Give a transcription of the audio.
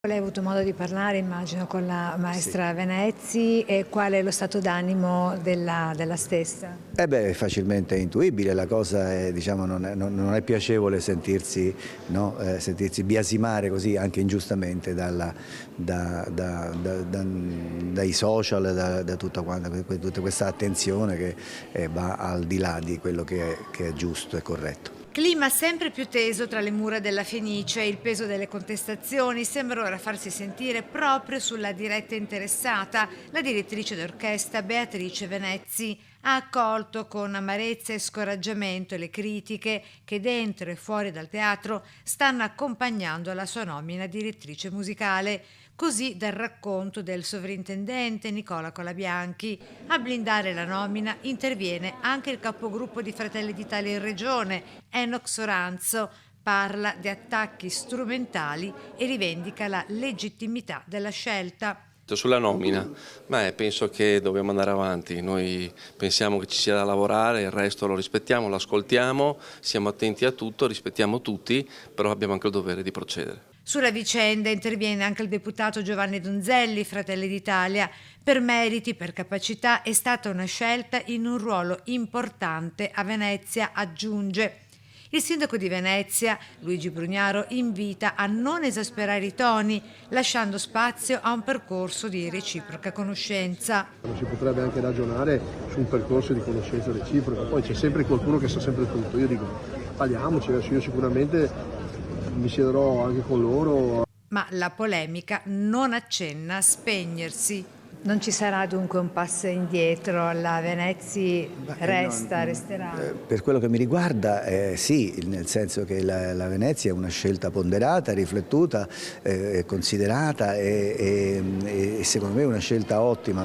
Lei ha avuto modo di parlare, immagino, con la Sì. maestra Venezzi, e qual è lo stato d'animo della stessa? Eh beh, è facilmente intuibile, la cosa è, diciamo, non è piacevole sentirsi, no, sentirsi biasimare così anche ingiustamente dai social, da tutta questa attenzione che va al di là di quello che è giusto e corretto. Clima sempre più teso tra le mura della Fenice, il peso delle contestazioni sembra ora farsi sentire proprio sulla diretta interessata. La direttrice d'orchestra Beatrice Venezzi ha accolto con amarezza e scoraggiamento le critiche che dentro e fuori dal teatro stanno accompagnando la sua nomina a direttrice musicale. Così dal racconto del sovrintendente Nicola Colabianchi. A blindare la nomina interviene anche il capogruppo di Fratelli d'Italia in regione, Enoch Soranzo. Parla di attacchi strumentali e rivendica la legittimità della scelta. Sulla nomina, penso che dobbiamo andare avanti, noi pensiamo che ci sia da lavorare, il resto lo rispettiamo, lo ascoltiamo, siamo attenti a tutto, rispettiamo tutti, però abbiamo anche il dovere di procedere. Sulla vicenda interviene anche il deputato Giovanni Donzelli, Fratelli d'Italia. Per meriti, per capacità, è stata una scelta in un ruolo importante a Venezia, aggiunge. Il sindaco di Venezia, Luigi Brugnaro, invita a non esasperare i toni, lasciando spazio a un percorso di reciproca conoscenza. Si potrebbe anche ragionare su un percorso di conoscenza reciproca, poi c'è sempre qualcuno che sa sempre tutto. Io dico, parliamoci, adesso io sicuramente mi siederò anche con loro. Ma la polemica non accenna a spegnersi. Non ci sarà dunque un passo indietro, la Venezzi resterà? Per quello che mi riguarda sì, nel senso che la Venezia è una scelta ponderata, riflettuta, considerata e secondo me una scelta ottima.